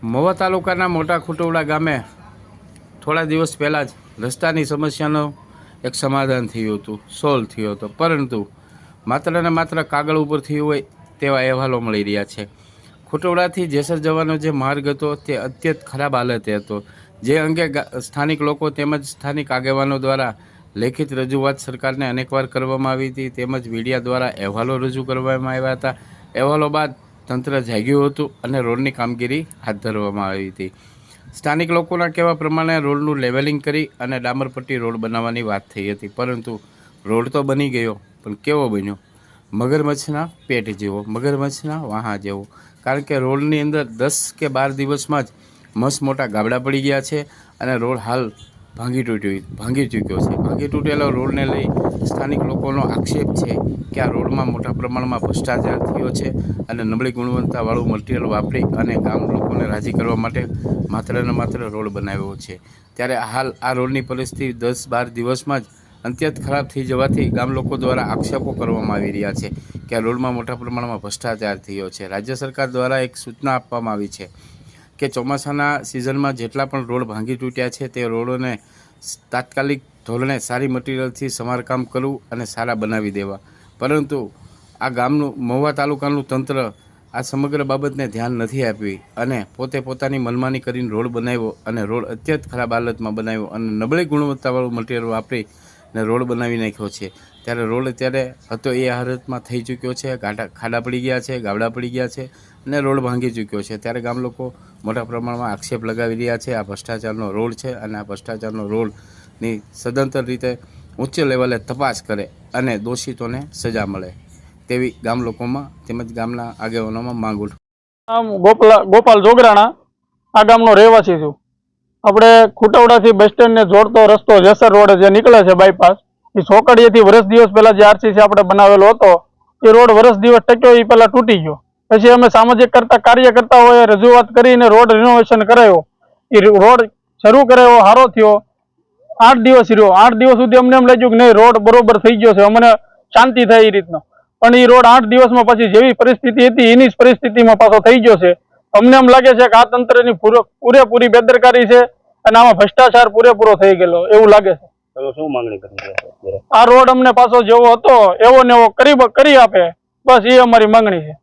મહુવા તાલુકાના મોટા ખુટવડા ગામે થોડા દિવસ પહેલાં જ રસ્તાની સમસ્યાનો એક સમાધાન થયું હતું, સોલ્વ થયો હતો, પરંતુ માત્ર ને માત્ર કાગળ ઉપરથી હોય તેવા અહેવાલો મળી રહ્યા છે। ખુટવડાથી જેસર જવાનો જે માર્ગ હતો તે અત્યંત ખરાબ હાલતે હતો, જે અંગે સ્થાનિક લોકો તેમજ સ્થાનિક આગેવાનો દ્વારા લેખિત રજૂઆત સરકારને અનેકવાર કરવામાં આવી હતી, તેમજ મીડિયા દ્વારા અહેવાલો રજૂ કરવામાં આવ્યા હતા। અહેવાલો બાદ તંત્ર જાગ્યું હતું અને રોડની કામગીરી હાથ ધરવામાં આવી હતી। સ્થાનિક લોકોના કહેવા પ્રમાણે રોડનું લેવલિંગ કરી અને ડામરપટ્ટી રોડ બનાવવાની વાત થઈ હતી, પરંતુ રોડ તો બની ગયો, પણ કેવો બન્યો? મગરમચ્છના પેટ જેવો, મગરમચ્છના વાહા જેવો। કારણ કે રોડની અંદર 10 કે 12 દિવસમાં જ મસ્ત મોટા ગાબડા પડી ગયા છે અને રોડ હાલ ભાંગી ચૂક્યો છે। ભાંગી તૂટેલો રોડને લઈ સ્થાનિક લોકોનો આક્ષેપ છે કે આ રોડમાં મોટા પ્રમાણમાં ભ્રષ્ટાચાર થયો છે અને નબળી ગુણવત્તાવાળું મટીરિયલ વાપરી અને ગામ લોકોને રાજી કરવા માટે માત્ર ને માત્ર રોડ બનાવ્યો છે। ત્યારે હાલ આ રોડની પરિસ્થિતિ 10-12 દિવસમાં જ અત્યંત ખરાબ થઈ જવાથી ગામ લોકો દ્વારા આક્ષેપો કરવામાં આવી રહ્યા છે કે આ રોડમાં મોટા પ્રમાણમાં ભ્રષ્ટાચાર થયો છે। રાજ્ય સરકાર દ્વારા એક સૂચના આપવામાં આવી છે કે ચોમાસાના સિઝનમાં જેટલા પણ રોડ ભાંગી તૂટ્યા છે તે રોડોને તાત્કાલિક ધોરણે સારી મટીરિયલથી સમારકામ કરવું અને સારા બનાવી દેવા, પરંતુ આ ગામનું મહુવા તાલુકાનું તંત્ર આ સમગ્ર બાબતને ધ્યાન નથી આપી અને પોતાની મનમાની કરીને રોડ બનાવ્યો અને રોડ અત્યંત ખરાબ હાલતમાં બનાવ્યો અને નબળી ગુણવત્તાવાળું મટીરિયલ વાપરી ને રોડ બનાવી નાખ્યો છે। ત્યારે રોડ અત્યારે હતો એ હાલતમાં થઈ ચૂક્યો છે, ખાડા પડી ગયા છે, ગાબડા પડી ગયા છે અને રોડ ભાંગી ચૂક્યો છે। ત્યારે ગામ લોકો મોટા પ્રમાણમાં આક્ષેપ લગાવી રહ્યા છે આ ભ્રષ્ટાચારનો રોડ છે અને આ ભ્રષ્ટાચારનો રોડની સદંતર રીતે ઉચ્ચ લેવલે તપાસ કરે અને દોષિતોને સજા મળે તેવી ગામ લોકોમાં તેમજ ગામના આગેવાનોમાં માંગ ઉઠી। આમ ગોપાલ જોગરાણા આ ગામનો રહેવાસી છું। આપણે ખુટવડાથી બસ સ્ટેન્ડને જોડતો રસ્તો જેસર રોડ જે નીકળે છે બાયપાસ, એ સોકડીએથી વર્ષ દિવસ પહેલા જે આરસીસી આપણે બનાવેલો હતો એ રોડ વર્ષ દિવસ ટક્યો એ પહેલા તૂટી ગયો। પછી અમે સામાજિક કાર્યકર્તાઓએ રજૂઆત કરીને રોડ રિનોવેશન કરાયો, એ રોડ શરૂ કરાયો, સારો થયો, 8 દિવસ રહ્યો। 8 દિવસ સુધી અમને એમ લાગ્યું કે નહીં રોડ બરોબર થઈ ગયો છે, અમને શાંતિ થાય એ રીતનો, પણ એ રોડ 8 દિવસમાં પછી જેવી પરિસ્થિતિ હતી એની જ પરિસ્થિતિમાં પાછો થઈ ગયો છે। અમને એમ લાગે છે કે આ તંત્રની પૂરેપૂરી બેદરકારી છે અને આમાં ભ્રષ્ટાચાર પૂરેપૂરો થઈ ગયેલો એવું લાગે છે। શું માંગણી કરી? આ રોડ અમને પાછો જેવો હતો એવો ને એવો કરી આપે, બસ એ અમારી માંગણી છે।